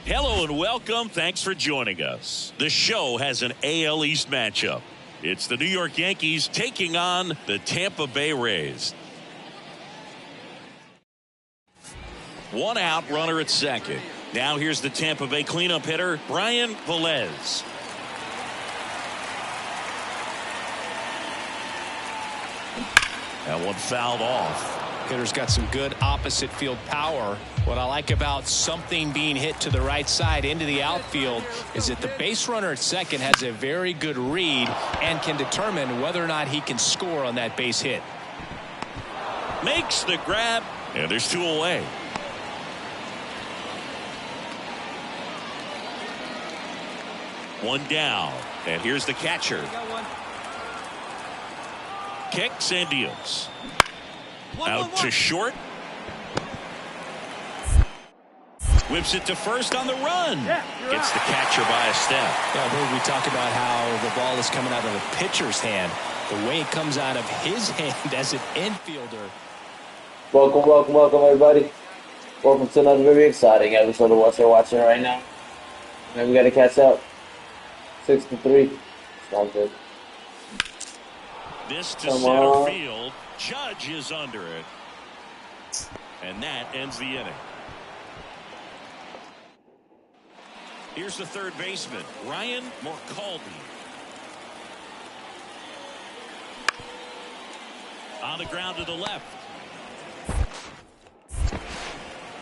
Hello and welcome. Thanks for joining us. The show has an AL East matchup. It's the New York Yankees taking on the Tampa Bay Rays. One out, runner at second. Now here's the Tampa Bay cleanup hitter, Brian Velez. That one fouled off. Hitter's got some good opposite field power. What I like about something being hit to the right side into the outfield is that the base runner at second has a very good read and can determine whether or not he can score on that base hit. Makes the grab, and there's two away. One down, and here's the catcher. Kicks and deals. Out to short. Whips it to first on the run. Gets the catcher by a step. Yeah, we talk about how the ball is coming out of the pitcher's hand. The way it comes out of his hand as an infielder. Welcome, everybody. Welcome to another very exciting episode of what you're watching right now. And we got to catch up. 6-3. Sounds good. This to center field. Judge is under it. And that ends the inning. Here's the third baseman, Ryan Morcaldi. On the ground to the left.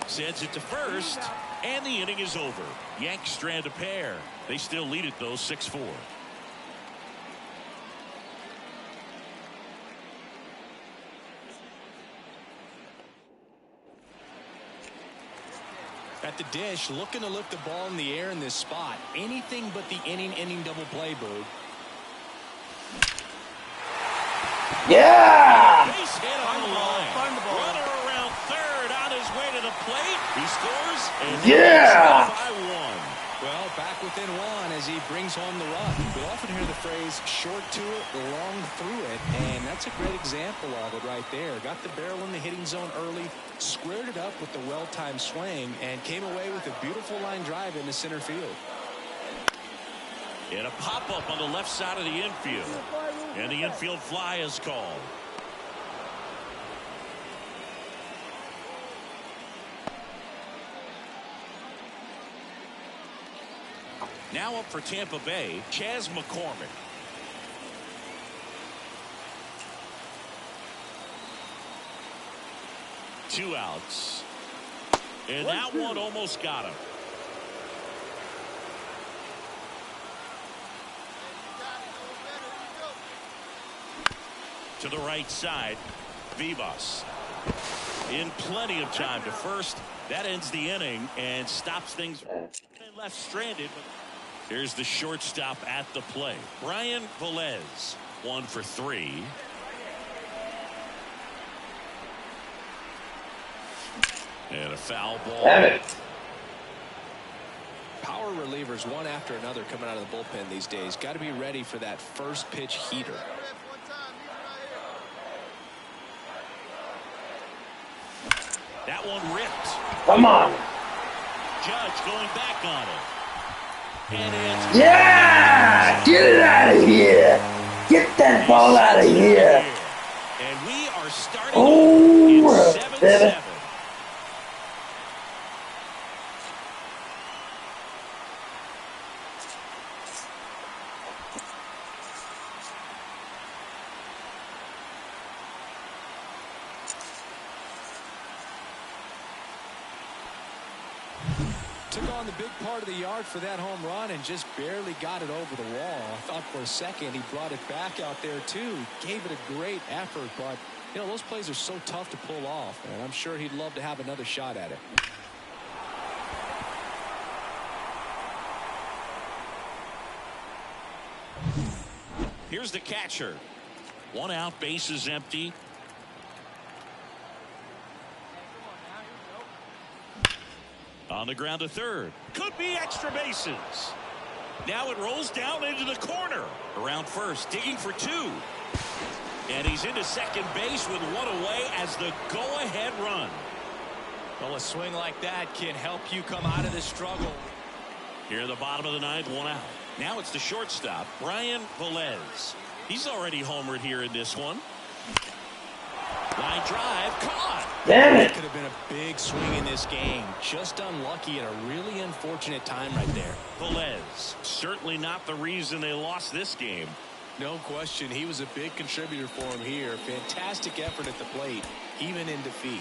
Sends it to first, and the inning is over. Yanks strand a pair. They still lead it, though, 6-4. At the dish, looking to lift the ball in the air in this spot. Anything but the inning double play, Boog. Yeah! Base hit on the line. Runner around third on his way to the plate. He scores. And yeah! By one. Well, back within one as he brings home the run. We often hear the phrase short to it, long through it, and that's a great example of it right there. Got the barrel in the hitting zone early, squared it up with the well-timed swing, and came away with a beautiful line drive into center field. And a pop-up on the left side of the infield. And the infield fly is called. Now up for Tampa Bay, Chas McCormick. Two outs. And that one almost got him. To the right side, Vivas. In plenty of time to first. That ends the inning and stops things. Left stranded. Here's the shortstop at the plate, Brian Velez. 1 for 3. And a foul ball. Damn it. Power relievers one after another coming out of the bullpen these days. Got to be ready for that first pitch heater. That one ripped. Come on. Judge going back on it. And it's Yeah! Get it out of here. Get that ball out of here. And we are starting Oh, in 7-7. Took on the big part of the yard for that home run and just barely got it over the wall. I thought for a second he brought it back out there too. He gave it a great effort, but you know, those plays are so tough to pull off, and I'm sure he'd love to have another shot at it. Here's the catcher. One out, bases empty. On the ground to third. Could be extra bases. Now it rolls down into the corner. Around first, digging for two. And he's into second base with one away as the go-ahead run. Well, a swing like that can help you come out of this struggle. Here in the bottom of the ninth, one out. Now it's the shortstop, Brian Velez. He's already homered here in this one. Line drive, caught. Damn it. That could have been a big swing in this game. Just unlucky at a really unfortunate time right there. Velez, certainly not the reason they lost this game. No question. He was a big contributor for him here. Fantastic effort at the plate, even in defeat.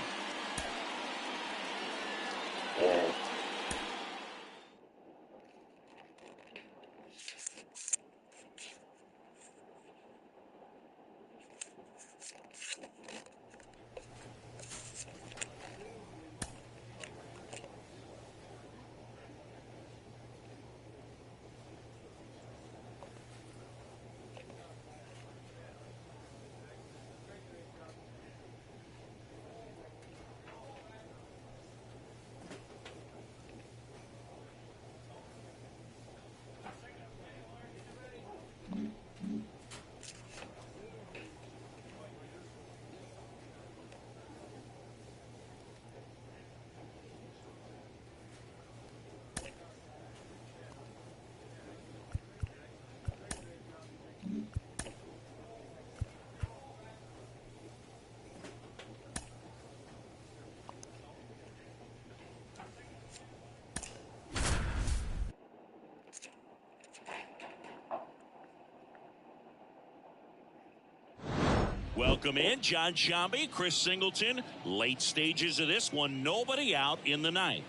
Welcome in, John Shambi, Chris Singleton. Late stages of this one, nobody out in the ninth.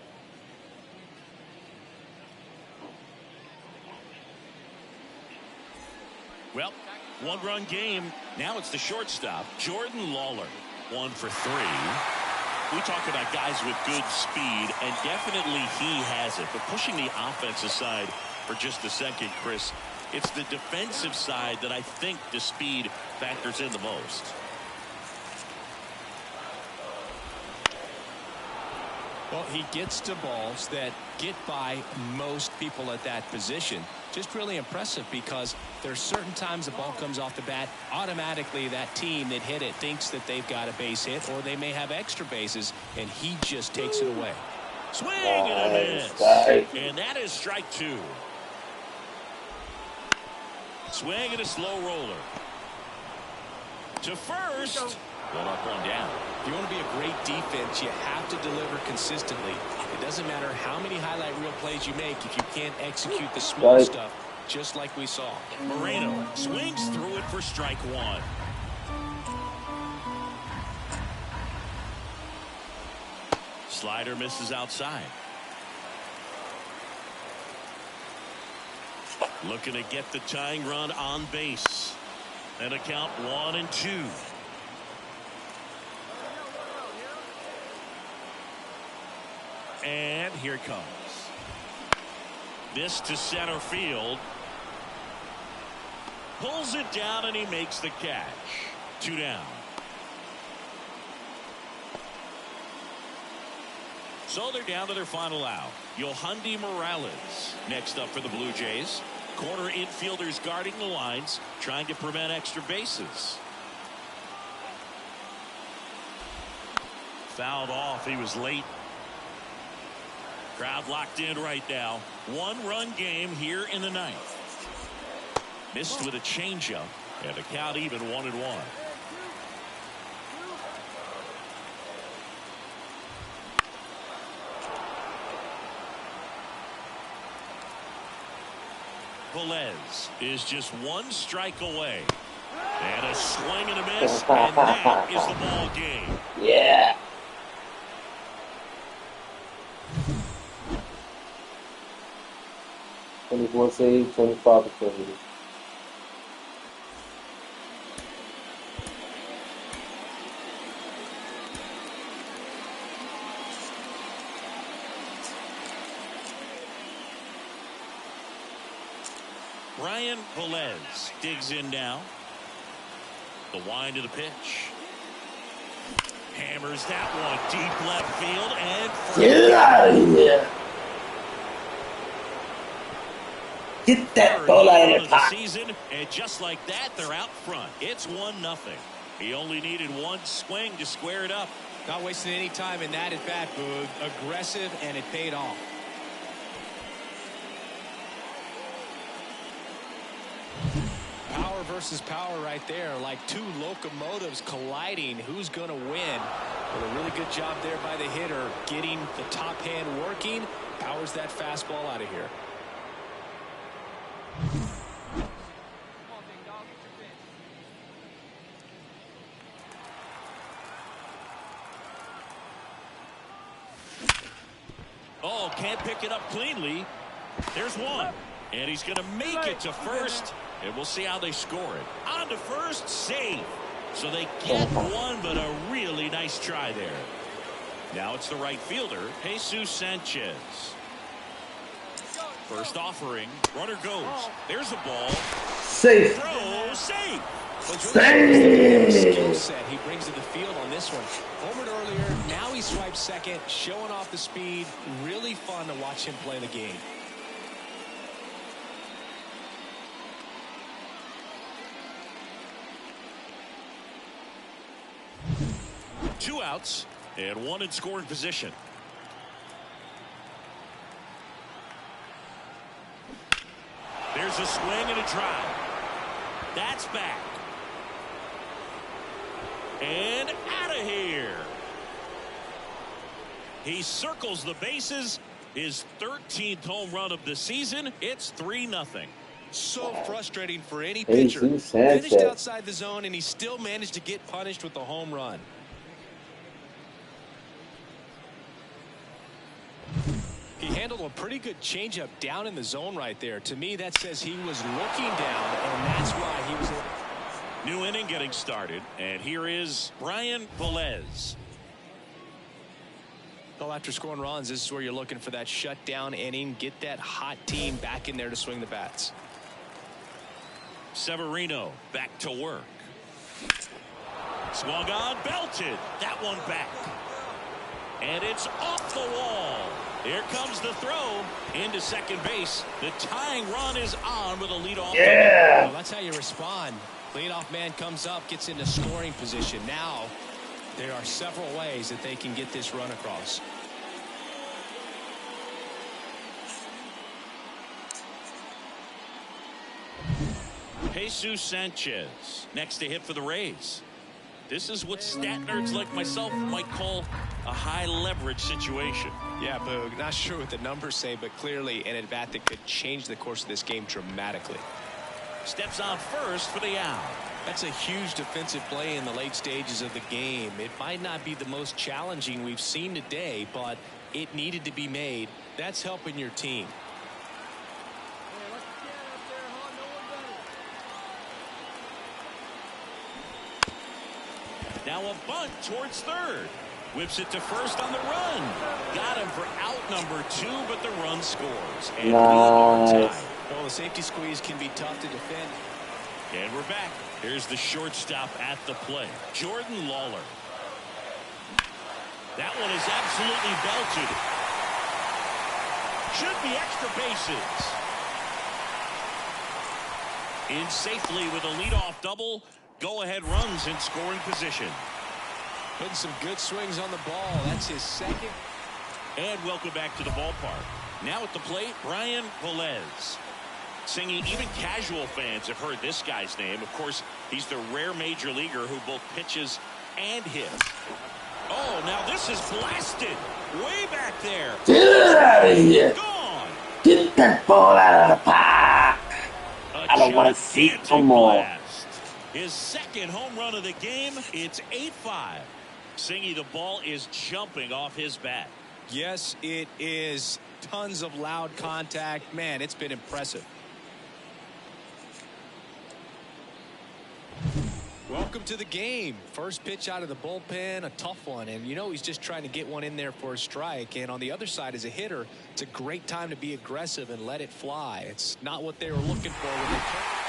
Well, one-run game. Now it's the shortstop, Jordan Lawler. 1 for 3. We talk about guys with good speed, and definitely he has it. But pushing the offense aside for just a second, Chris, it's the defensive side that I think the speed factors in the most. Well, he gets to balls that get by most people at that position. Just really impressive because there's certain times the ball comes off the bat, automatically that team that hit it thinks that they've got a base hit, or they may have extra bases, and he just takes it away. Swing and a miss. And that is strike 2. Swing and a slow roller. To first. One up, one down. If you want to be a great defense, you have to deliver consistently. It doesn't matter how many highlight reel plays you make if you can't execute the small stuff, just like we saw. Moreno swings through it for strike 1. Slider misses outside. Looking to get the tying run on base. And a count 1-2. And here it comes. This to center field. Pulls it down and he makes the catch. 2 down. So they're down to their final out. Yohandy Morales next up for the Blue Jays. Corner infielders guarding the lines, trying to prevent extra bases. Fouled off. He was late. Crowd locked in right now. 1-run game here in the ninth. Missed with a changeup, and the count even 1-1. Velez is just 1 strike away. And a swing and a miss, and that is the ball game. Yeah. 24 saves, 25 authority. Brian Velez digs in now. The wind of the pitch. Hammers that one deep left field and Get out of here! Get that ball out of the pot. Season, and just like that, they're out front. It's 1-0. He only needed one swing to square it up. Not wasting any time in that at bat, Boog. Aggressive, and it paid off. Power versus power right there, like two locomotives colliding. Who's going to win? Well, a really good job there by the hitter, getting the top hand working. Powers that fastball out of here. Oh, can't pick it up cleanly. There's one. And he's going to make it to first. And we'll see how they score it. On to first, safe. So they get one, but a really nice try there. Now it's the right fielder, Jesus Sanchez. First offering. Runner goes. There's a ball. Safe. Throw, safe. Skill set he brings to the field on this one. Homered earlier, now he swipes second, showing off the speed. Really fun to watch him play the game. Two outs and one in scoring position. There's a swing and a drive. That's back. And out of here. He circles the bases. His 13th home run of the season. It's 3-0. So frustrating for any pitcher. Finished outside the zone, and he still managed to get punished with the home run. He handled a pretty good changeup down in the zone right there. To me, that says he was looking down, and that's why he was. New inning getting started, and here is Brian Velez. Well, after scoring runs, this is where you're looking for that shutdown inning. Get that hot team back in there to swing the bats. Severino back to work. Swung on, belted. That one back. And it's off the wall. Here comes the throw into second base. The tying run is on with a leadoff. Yeah. Well, that's how you respond. Leadoff man comes up, gets into scoring position. Now, there are several ways that they can get this run across. Jesus Sanchez next to hit for the Rays. This is what stat nerds like myself might call a high leverage situation. Yeah, Boog, not sure what the numbers say, but clearly an at-bat that could change the course of this game dramatically. Steps on first for the out. That's a huge defensive play in the late stages of the game. It might not be the most challenging we've seen today, but it needed to be made. That's helping your team. Now a bunt towards third. Whips it to first on the run. Got him for out number 2, but the run scores. And nice. Well, the safety squeeze can be tough to defend. And we're back. Here's the shortstop at the plate, Jordan Lawler. That one is absolutely belted. Should be extra bases. In safely with a leadoff double. Go-ahead runs in scoring position. Putting some good swings on the ball. That's his second. And welcome back to the ballpark. Now at the plate, Brian Velez. Singing, even casual fans have heard this guy's name. Of course, he's the rare major leaguer who both pitches and hits. Oh, now this is blasted. Way back there. Get out of here. Gone. Get that ball out of the park. I don't want to see it no more. Blast. His second home run of the game. It's 8-5. Singy, the ball is jumping off his bat. Yes, it is. Tons of loud contact. Man, it's been impressive. Welcome to the game. First pitch out of the bullpen, a tough one. And, you know, he's just trying to get one in there for a strike. And on the other side, as a hitter, it's a great time to be aggressive and let it fly. It's not what they were looking for when they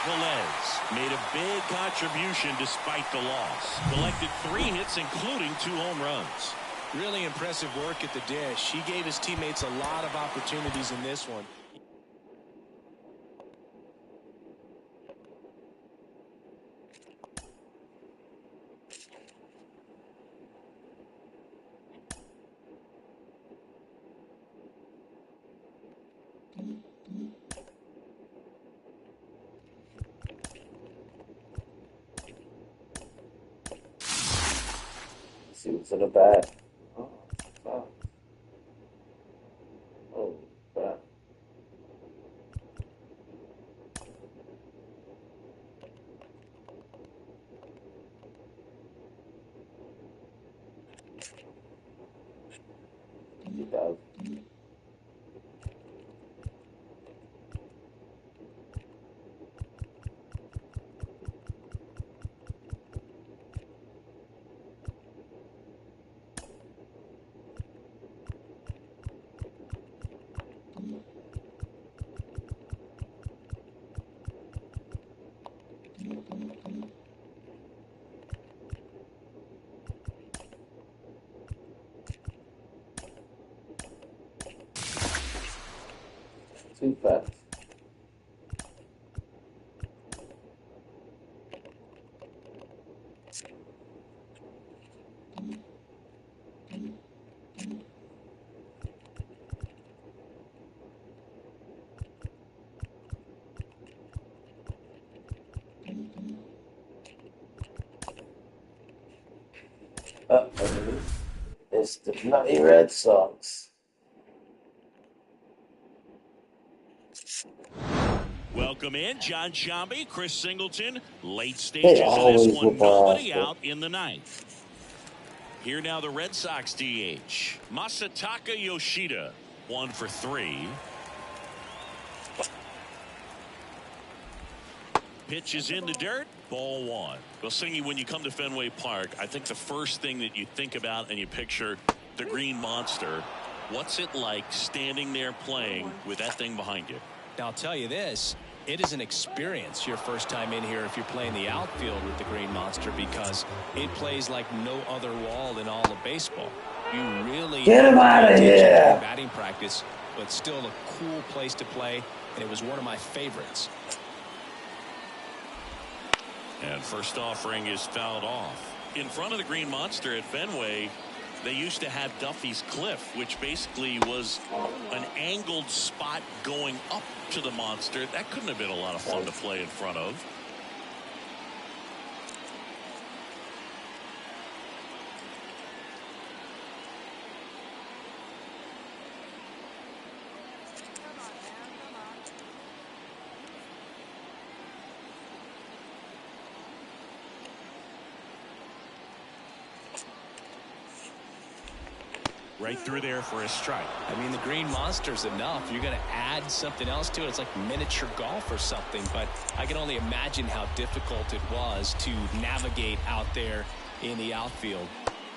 Velez made a big contribution despite the loss. Collected 3 hits, including 2 home runs. Really impressive work at the dish. He gave his teammates a lot of opportunities in this one. Let's see what's in the bag. Oh, wow. Oh, crap. Too fast. It's the bloody Red Sox. Welcome in, John Shambi, Chris Singleton. Late They stages of always this one, whoop our nobody ass, out in the ninth. Here now the Red Sox DH, Masataka Yoshida, 1 for 3. Pitch is in the dirt, ball 1. Well, Singy, when you come to Fenway Park, I think the first thing that you think about and you picture the Green Monster. What's it like standing there playing with that thing behind you? Now, I'll tell you this. It is an experience your first time in here if you're playing the outfield with the Green Monster, because it plays like no other wall in all of baseball. You really Get him out of here! Batting practice, but still a cool place to play, and it was one of my favorites. And first offering is fouled off. In front of the Green Monster at Fenway, they used to have Duffy's Cliff, which basically was an angled spot going up to the Monster. That couldn't have been a lot of fun to play in front of. Right through there for a strike. I mean, the Green Monster's enough. You're going to add something else to it. It's like miniature golf or something, but I can only imagine how difficult it was to navigate out there in the outfield.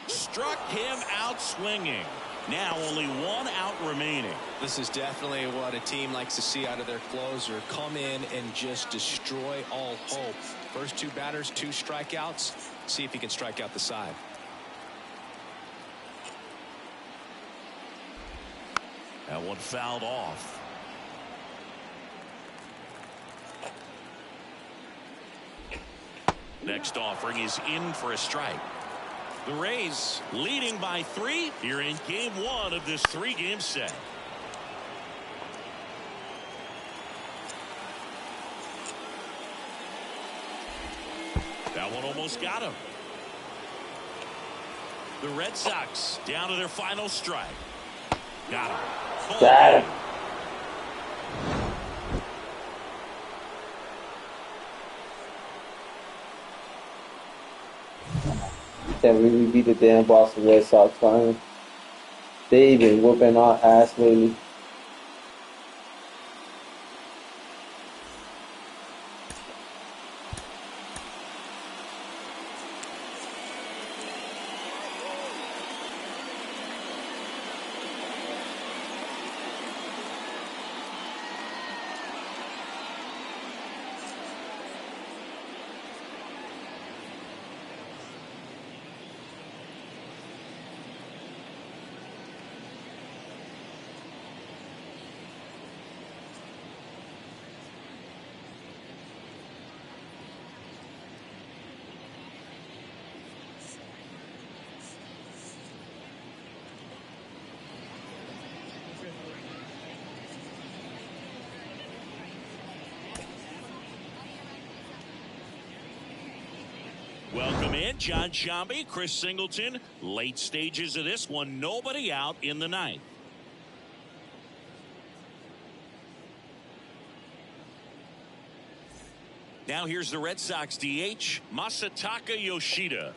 Struck him out swinging. Now only 1 out remaining. This is definitely what a team likes to see out of their closer. Come in and just destroy all hope. First 2 batters, 2 strikeouts. See if he can strike out the side. That one fouled off. Next offering is in for a strike. The Rays leading by 3 here in game 1 of this 3-game set. That one almost got him. The Red Sox down to their final strike. Got him. Got him. Can't really beat the damn Boston Red Sox finally. They've been whooping our ass lately. Welcome in, John Shambi, Chris Singleton. Late stages of this one, nobody out in the ninth. Now here's the Red Sox DH, Masataka Yoshida.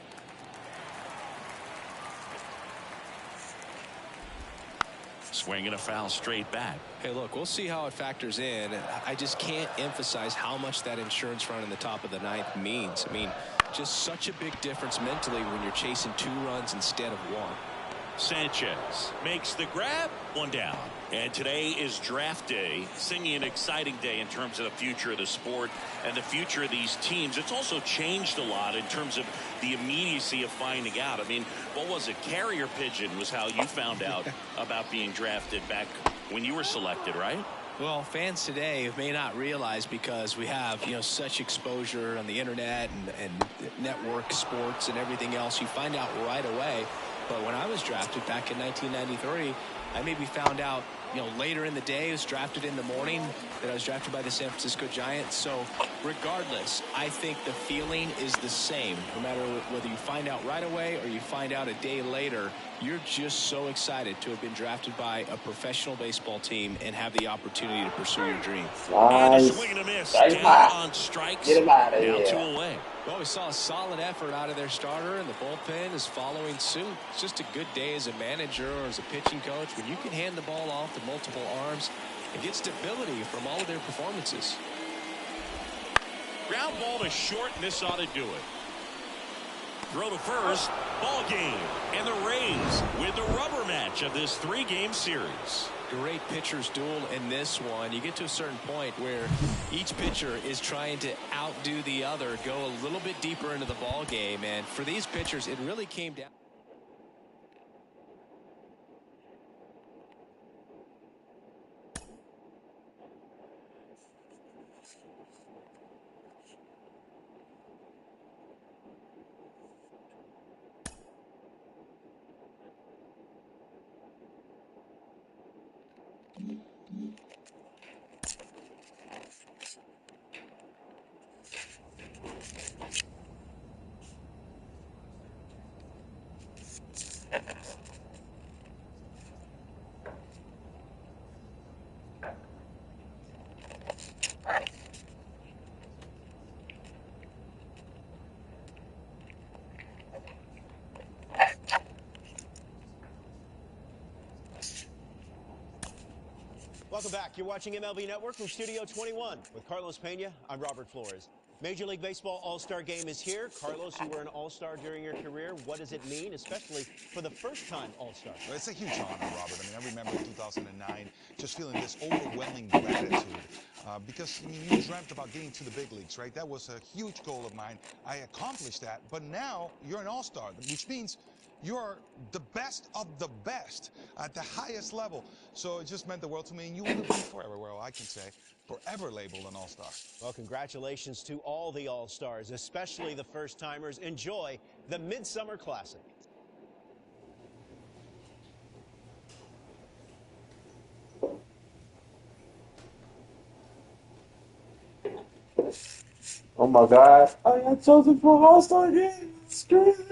Swinging a foul straight back. Hey, look, we'll see how it factors in. I just can't emphasize how much that insurance run in the top of the ninth means. I mean, just such a big difference mentally when you're chasing 2 runs instead of 1. Sanchez makes the grab, 1 down. And today is draft day, singing an exciting day in terms of the future of the sport and the future of these teams. It's also changed a lot in terms of the immediacy of finding out. I mean, what was it? Carrier pigeon was how you found out about being drafted back when you were selected, right? Well, fans today may not realize, because we have, such exposure on the internet and network sports and everything else, you find out right away. But when I was drafted back in 1993, I maybe found out, later in the day. I was drafted in the morning that I was drafted by the San Francisco Giants. So regardless, I think the feeling is the same. No matter whether you find out right away or you find out a day later, you're just so excited to have been drafted by a professional baseball team and have the opportunity to pursue your dream. And a swing and a miss. Down on strikes. Get him out of now here. 2 away. Well, we saw a solid effort out of their starter, and the bullpen is following suit. It's just a good day as a manager or as a pitching coach when you can hand the ball off to multiple arms and get stability from all of their performances. Ground ball to short, and this ought to do it. Throw to first, ball game, and the Rays win the rubber match of this 3-game series. Great pitchers duel in this one. You get to a certain point where each pitcher is trying to outdo the other, go a little bit deeper into the ball game, and for these pitchers, it really came down. Welcome back. You're watching MLB Network from Studio 21. With Carlos Pena, I'm Robert Flores. Major League Baseball All-Star Game is here. Carlos, you were an All-Star during your career. What does it mean, especially for the first-time All-Star? Well, it's a huge honor, Robert. I remember in 2009 just feeling this overwhelming gratitude because you dreamt about getting to the big leagues, right? That was a huge goal of mine. I accomplished that, but now you're an All-Star, which means you're the best of the best at the highest level. So it just meant the world to me, and you will be forever, well, I can say, forever labeled an All-Star. Well, congratulations to all the All-Stars, especially the first-timers. Enjoy the Midsummer Classic. Oh my God! I got chosen for All-Star game. It's crazy.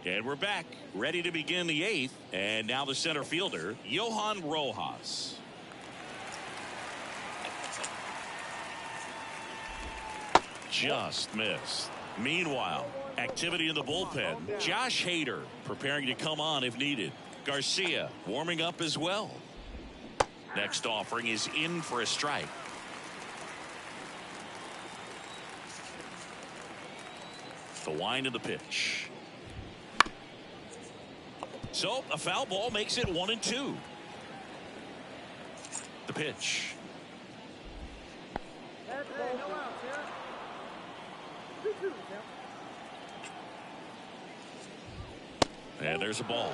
And we're back, ready to begin the 8th. And now the center fielder, Johan Rojas. Just missed. Meanwhile, activity in the bullpen. Josh Hader preparing to come on if needed. Garcia warming up as well. Next offering is in for a strike. The wind of the pitch. So a foul ball makes it 1-2. The pitch. And there's a ball.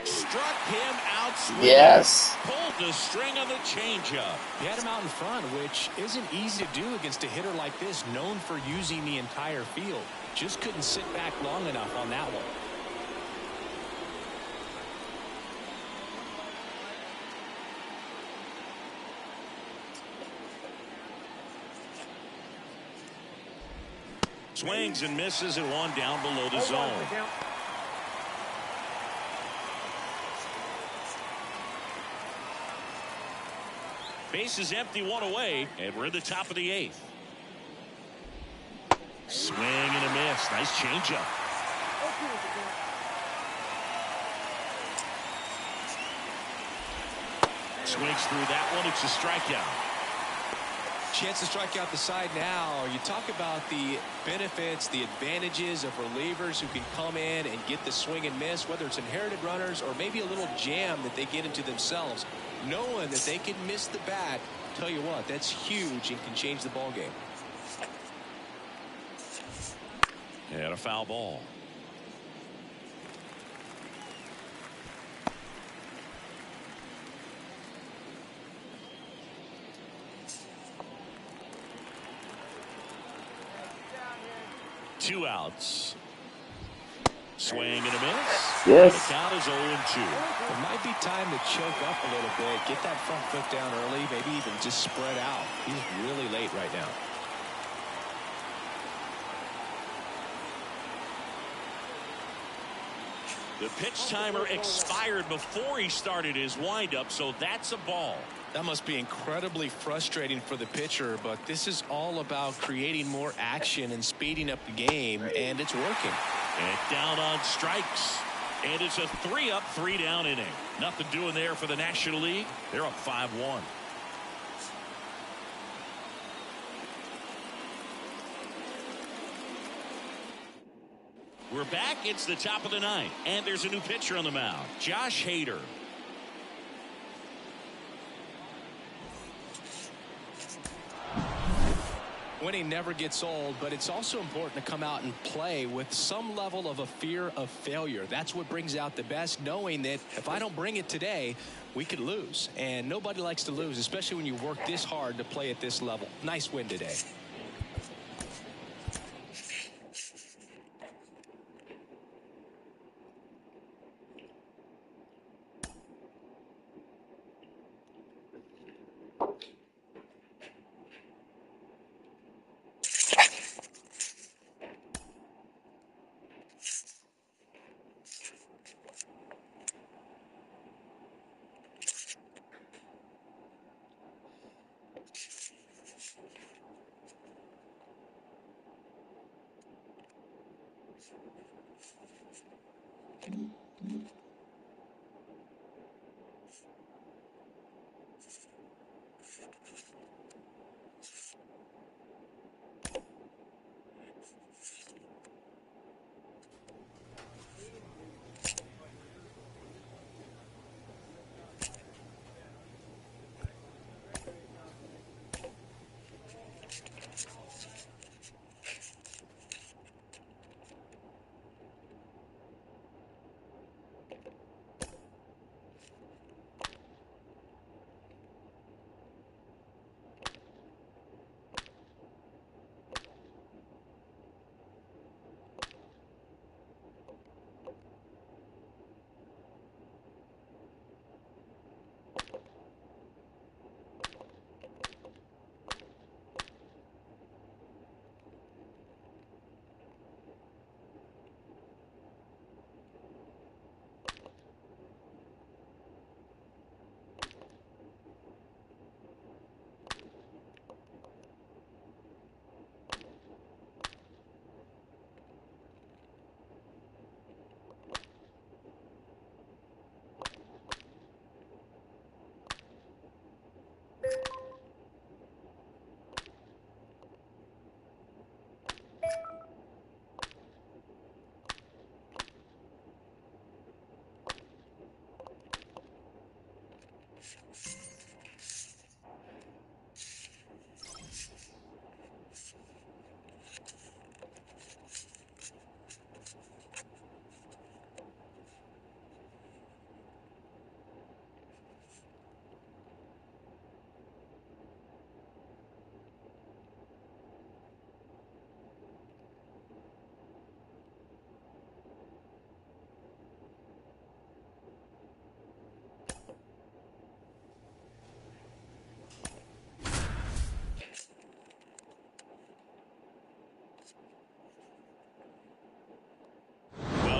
Struck him out swinging. Yes. Pulled the string on the changeup. He had him out in front, which isn't easy to do against a hitter like this, known for using the entire field. Just couldn't sit back long enough on that one. Swings and misses and one down below the zone. Base is empty, one away, and we're in the top of the 8th. Swing and a miss. Nice changeup. Swings through that one. It's a strikeout. Chance to strike out the side now. You talk about the benefits, the advantages of relievers who can come in and get the swing and miss, whether it's inherited runners or maybe a little jam that they get into themselves. Knowing that they can miss the bat, tell you what, that's huge and can change the ball game. And a foul ball. Two outs. Swing and a miss. Yes. The count is 0-2. It might be time to choke up a little bit, get that front foot down early, maybe even just spread out. He's really late right now. The pitch timer expired before he started his windup, so that's a ball. That must be incredibly frustrating for the pitcher, but this is all about creating more action and speeding up the game, and it's working. And down on strikes. And it's a 3-up, 3-down inning. Nothing doing there for the National League. They're up 5-1. We're back. It's the top of the 9th. And there's a new pitcher on the mound. Josh Hader. Winning never gets old, but it's also important to come out and play with some level of a fear of failure. That's what brings out the best, knowing that if I don't bring it today, we could lose. And nobody likes to lose, especially when you work this hard to play at this level. Nice win today.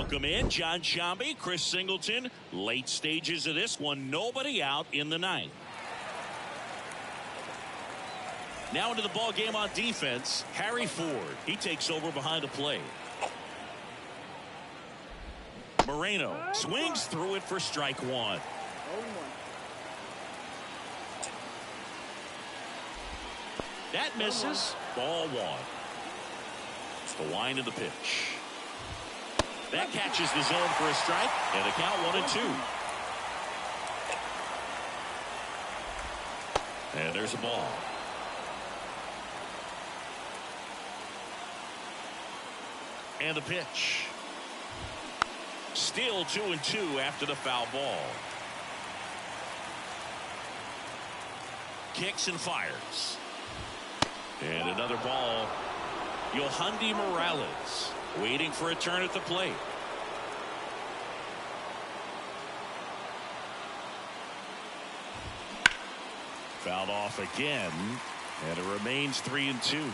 Welcome in John Shambi, Chris Singleton. Late stages of this one, nobody out in the ninth. Now into the ball game on defense, Harry Ford. He takes over behind the plate. Moreno swings through it for strike one. That misses. Ball one. The wind of the pitch. That catches the zone for a strike, and the count 1-2. And there's a ball. And the pitch. Still 2-2 after the foul ball. Kicks and fires. And another ball. Yohandy Morales waiting for a turn at the plate. Fouled off again, and it remains 3-2.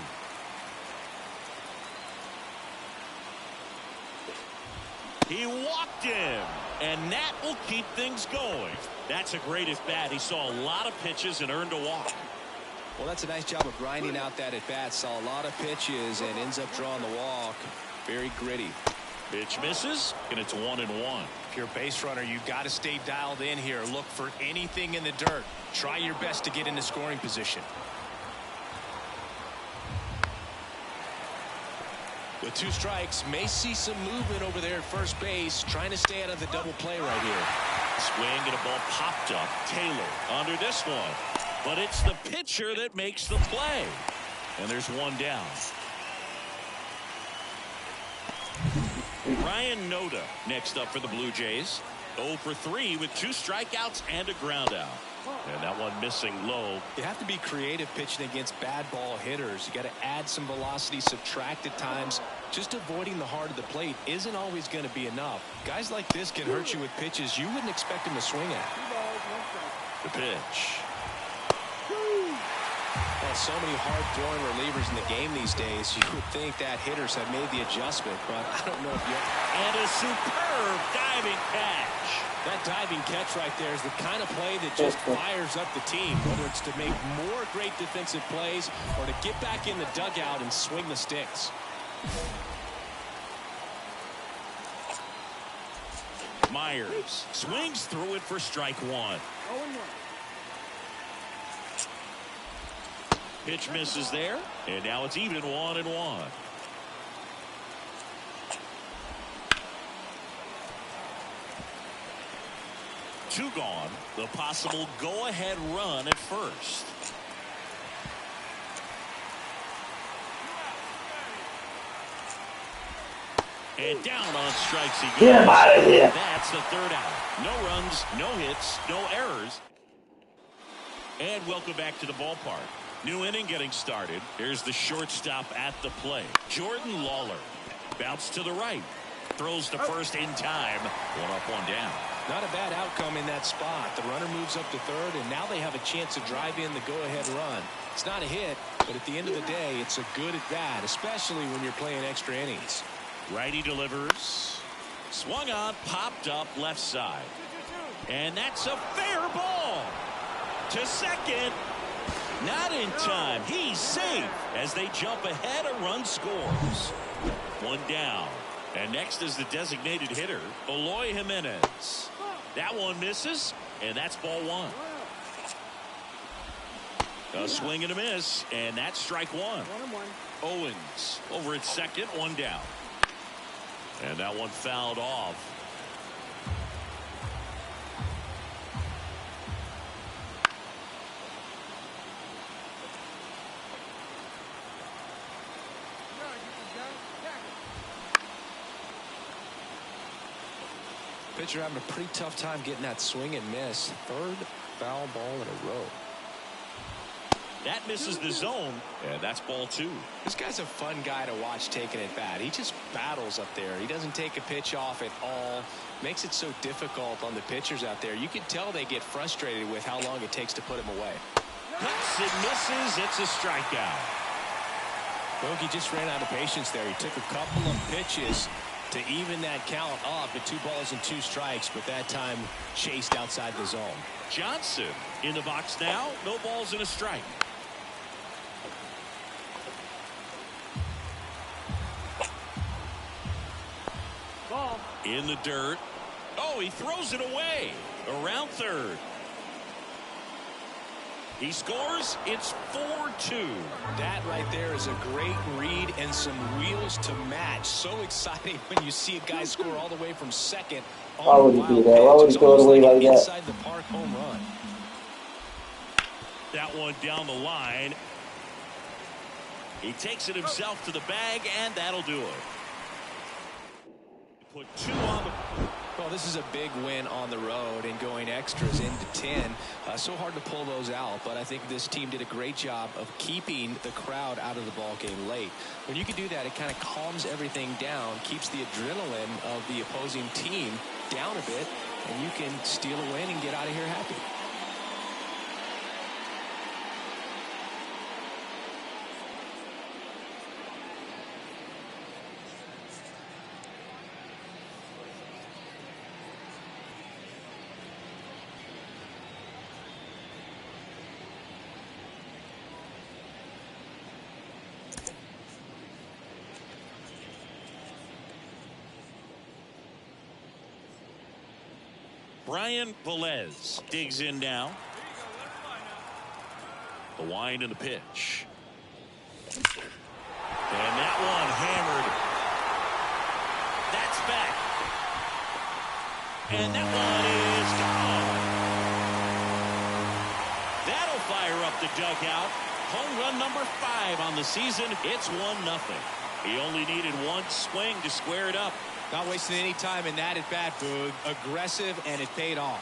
He walked him, and that will keep things going. That's a great at bat. He saw a lot of pitches and earned a walk. Well, that's a nice job of grinding out that at bat. Saw a lot of pitches and ends up drawing the walk. Very gritty. Pitch misses, and it's 1-1. If you're a base runner, you got to stay dialed in here. Look for anything in the dirt. Try your best to get into scoring position. With 2 strikes, may see some movement over there at first base, trying to stay out of the double play right here. Swing and a ball popped up. Taylor under this one. But it's the pitcher that makes the play. And there's one down. Ryan Noda next up for the Blue Jays. 0 for 3 with 2 strikeouts and a ground out. And that one missing low. You have to be creative pitching against bad ball hitters. You got to add some velocity, subtract at times. Just avoiding the heart of the plate isn't always going to be enough. Guys like this can hurt you with pitches you wouldn't expect them to swing at. The pitch. Well, so many hard-throwing relievers in the game these days. You would think that hitters have made the adjustment, but I don't know if yet. And a superb diving catch. That diving catch right there is the kind of play that just fires up the team, whether it's to make more great defensive plays or to get back in the dugout and swing the sticks. Myers swings through it for strike one. Pitch misses there, and now it's even 1-1. Two gone. The possible go-ahead run at first. And down on strikes he goes. Get him out of here. That's the third out. No runs, no hits, no errors. And welcome back to the ballpark. New inning getting started. Here's the shortstop at the plate. Jordan Lawler. Bounce to the right. Throws to first in time. 1 up, 1 down. Not a bad outcome in that spot. The runner moves up to third, and now they have a chance to drive in the go-ahead run. It's not a hit, but at the end of the day, it's a good at bat, especially when you're playing extra innings. Righty delivers. Swung on, popped up left side. And that's a fair ball. To second. Not in time. He's safe as they jump ahead. A run scores. 1 down. And next is the designated hitter, Eloy Jimenez. That one misses, and that's ball 1. A swing and a miss, and that's strike 1. Owens over at second, 1 down. And that one fouled off. Pitcher having a pretty tough time getting that swing and miss. Third foul ball in a row. That misses the zone, and that's ball 2. This guy's a fun guy to watch taking at bat. He just battles up there. He doesn't take a pitch off at all. Makes it so difficult on the pitchers out there. You can tell they get frustrated with how long it takes to put him away. Cuts and misses. It's a strikeout. Bogey just ran out of patience there. He took a couple of pitches to even that count up at 2 balls and 2 strikes, but that time chased outside the zone. Johnson in the box now. No balls and a strike. Ball. In the dirt. Oh, he throws it away. Around third. He scores. It's 4-2. That right there is a great read and some wheels to match. So exciting when you see a guy score all the way from second. Why would he do that? Why would he throw it away like that? Inside the park home run. That one down the line. He takes it himself to the bag, and that'll do it. Put 2 on the... Well, this is a big win on the road and going extras into 10. So hard to pull those out, but I think this team did a great job of keeping the crowd out of the ball game late. When you can do that, it kind of calms everything down, keeps the adrenaline of the opposing team down a bit, and you can steal a win and get out of here happy. Brian Velez digs in now. The wind and the pitch. And that one hammered. That's back. And that one is gone. That'll fire up the dugout. Home run number 5 on the season. It's 1-0. He only needed one swing to square it up. Not wasting any time in that at bat, Boog. Aggressive, and it paid off.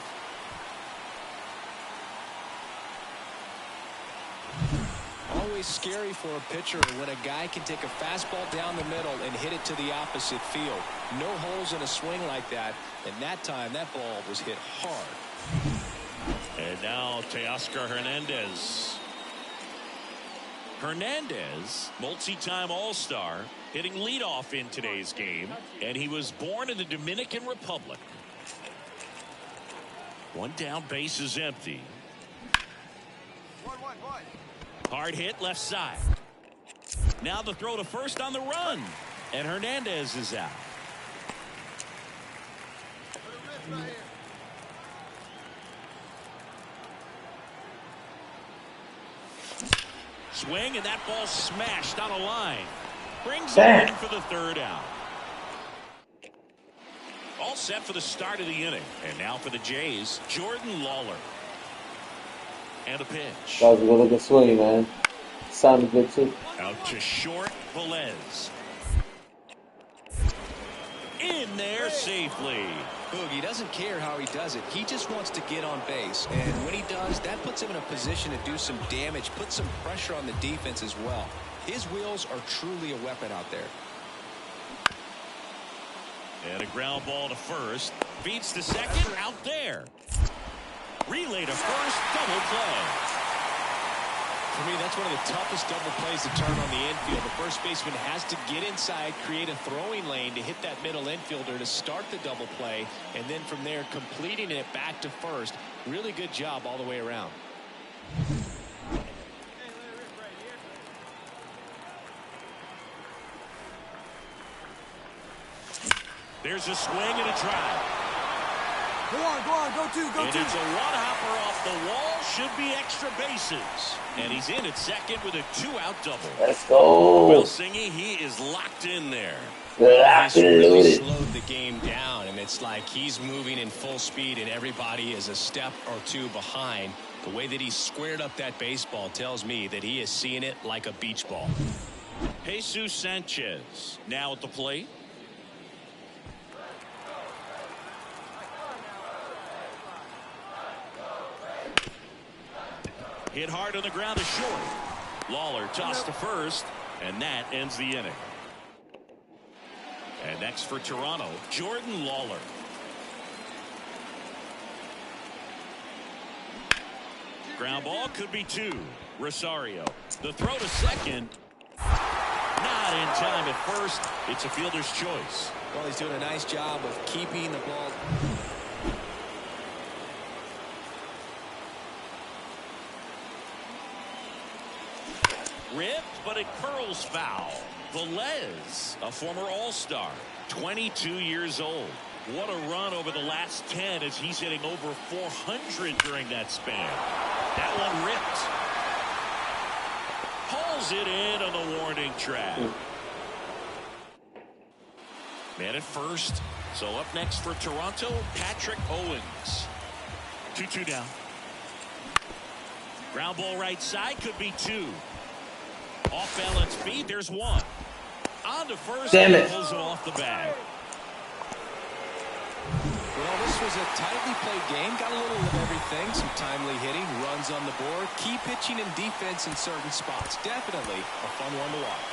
Always scary for a pitcher when a guy can take a fastball down the middle and hit it to the opposite field. No holes in a swing like that, and that time that ball was hit hard. And now Teoscar Hernandez. Hernandez, multi-time All-Star, hitting leadoff in today's game, and he was born in the Dominican Republic. One down, base is empty. Hard hit left side. Now the throw to first on the run, and Hernandez is out. Swing, and that ball smashed on a line. Brings it in for the 3rd out. All set for the start of the inning. And now for the Jays, Jordan Lawler. And a pitch. That was a really good swing, man. Sounded good, too. Out to short, Velez. In there safely. Boog, he doesn't care how he does it. He just wants to get on base. And when he does, that puts him in a position to do some damage, put some pressure on the defense as well. His wheels are truly a weapon out there. And a ground ball to first. Beats the second. Out there. Relay to first. Double play. For me, that's one of the toughest double plays to turn on the infield. The first baseman has to get inside, create a throwing lane to hit that middle infielder to start the double play, and then from there completing it back to first. Really good job all the way around. There's a swing and a drive. Go on, go two. And it's a one-hopper off the wall. Should be extra bases. And he's in at second with a 2-out double. Let's go. Well, Singy, he is locked in there. Locked He's and really loaded. slowed the game down, and it's like he's moving in full speed, and everybody is a step or two behind. The way that he squared up that baseball tells me that he is seeing it like a beach ball. Jesus Sanchez now at the plate. Hit hard on the ground to short. Lawler tossed to first, and that ends the inning. And next for Toronto, Jordan Lawler. Ground ball could be 2. Rosario. The throw to second. Not in time at first. It's a fielder's choice. Well, he's doing a nice job of keeping the ball. Ripped, but it curls foul. Velez, a former All-Star, 22 years old. What a run over the last 10 as he's hitting over 400 during that span. That one ripped. Hauls it in on the warning track. Man at first. So up next for Toronto, Patrick Owens. 2-2 down. Ground ball right side, could be 2. Off balance feet, there's 1. On to first. Damn it. Pulls it off the bag. Well, this was a tightly played game. Got a little of everything. Some timely hitting, runs on the board, key pitching and defense in certain spots. Definitely a fun one to watch.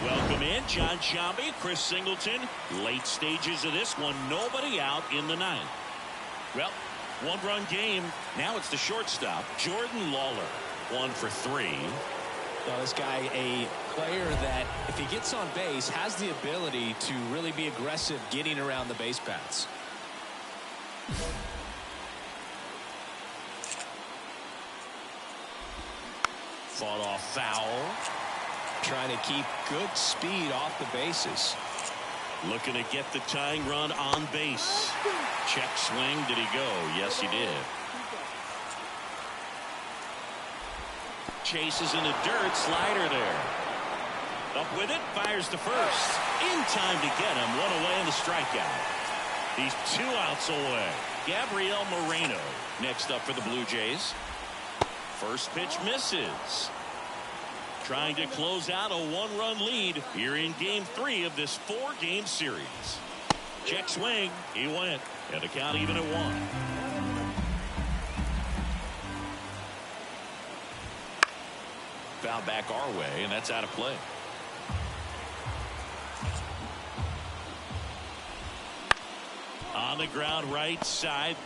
Welcome in, John Shambi, Chris Singleton. Late stages of this one, nobody out in the 9th. Well, 1-run game. Now it's the shortstop, Jordan Lawler. 1 for 3. Now, this guy, a player that, if he gets on base, has the ability to really be aggressive getting around the base paths. Fought off foul. Trying to keep good speed off the bases. Looking to get the tying run on base. Check swing. Did he go? Yes, he did. Chases in the dirt. Slider there. Up with it. Fires to first. In time to get him. 1 away in the strikeout. He's 2 outs away. Gabriel Moreno next up for the Blue Jays. First pitch misses. Trying to close out a 1-run lead here in game 3 of this 4-game series. Check swing. He went. And the count even at 1. Foul back our way, and that's out of play. On the ground right side.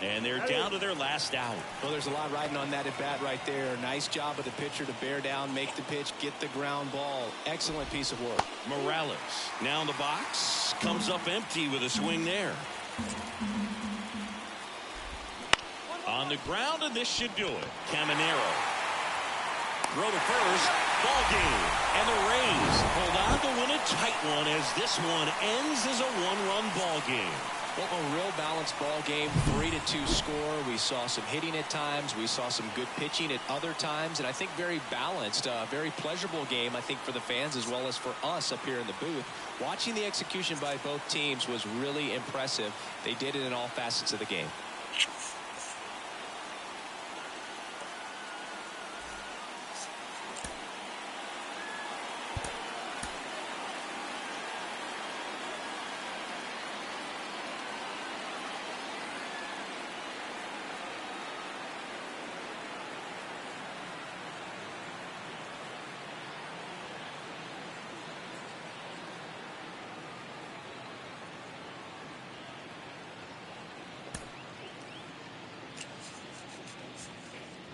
And they're down to their last out. Well, there's a lot riding on that at bat right there. Nice job of the pitcher to bear down, make the pitch, get the ground ball. Excellent piece of work. Morales now in the box. Comes up empty with a swing there. On the ground, and this should do it. Caminero. Throw to first. Ball game. And the Rays hold on to win a tight one as this one ends as a 1-run ball game. Well, a real balanced ball game, 3-2 score. We saw some hitting at times. We saw some good pitching at other times. And I think very balanced, very pleasurable game, I think, for the fans as well as for us up here in the booth. Watching the execution by both teams was really impressive. They did it in all facets of the game.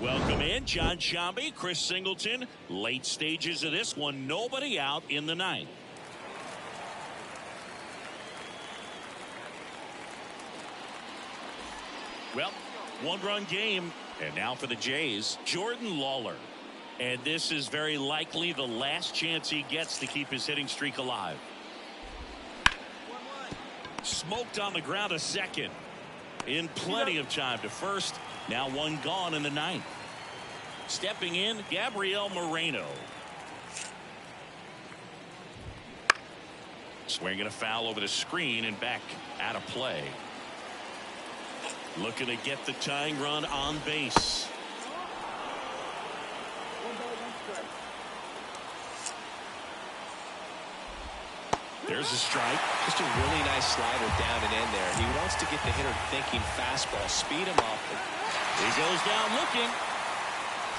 Welcome in, John Shambi, Chris Singleton. Late stages of this one, nobody out in the 9th. Well, 1-run game. And now for the Jays, Jordan Lawler. And this is very likely the last chance he gets to keep his hitting streak alive. Smoked on the ground a second. In plenty of time to first. Now 1 gone in the 9th. Stepping in, Gabriel Moreno. Swinging a foul over the screen and back out of play. Looking to get the tying run on base. There's a strike. Just a really nice slider down and in there. He wants to get the hitter thinking fastball, speed him up. He goes down looking.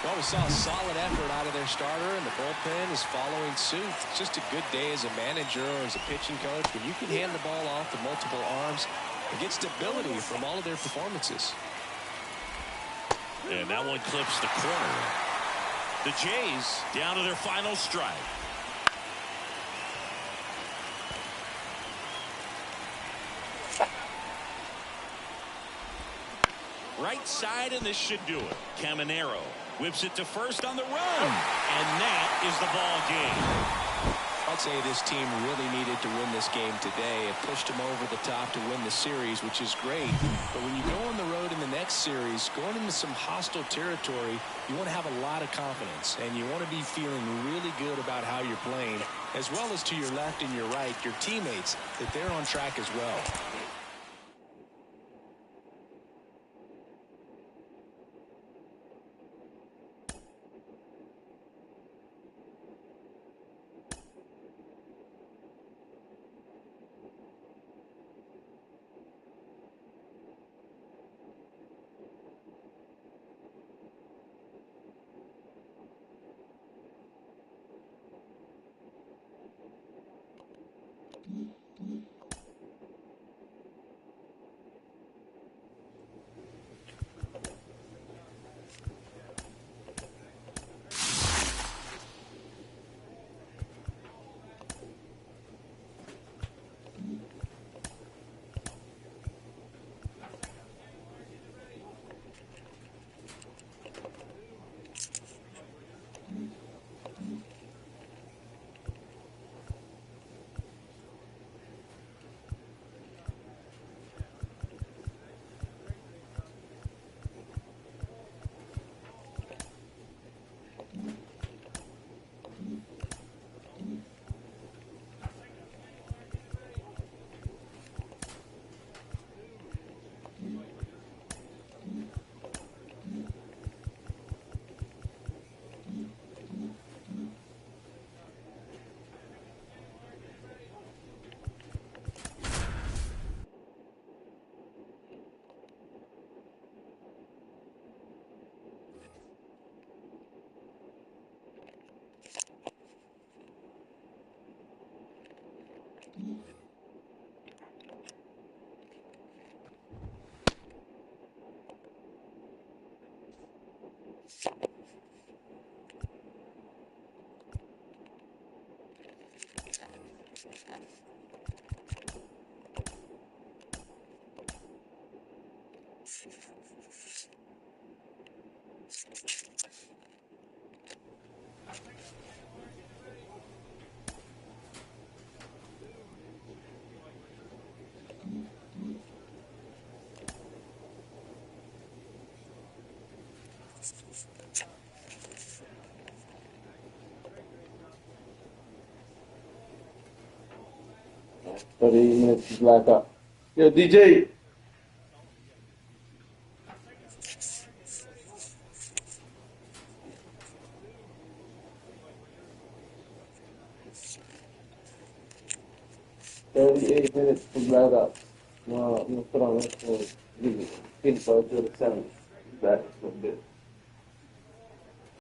Well, we saw a solid effort out of their starter, and the bullpen is following suit. It's just a good day as a manager or as a pitching coach when you can hand the ball off to multiple arms and get stability from all of their performances. And that one clips the corner. The Jays down to their final strike. Right side, and this should do it. Caminero whips it to first on the run, and that is the ball game. I'd say this team really needed to win this game today. It pushed them over the top to win the series, which is great. But when you go on the road in the next series, going into some hostile territory, you want to have a lot of confidence, and you want to be feeling really good about how you're playing, as well as to your left and your right, your teammates, that they're on track as well. Minutes is black up. Yo, DJ. $38 to black up. No, I'm gonna put on this for the 7. Back for a bit.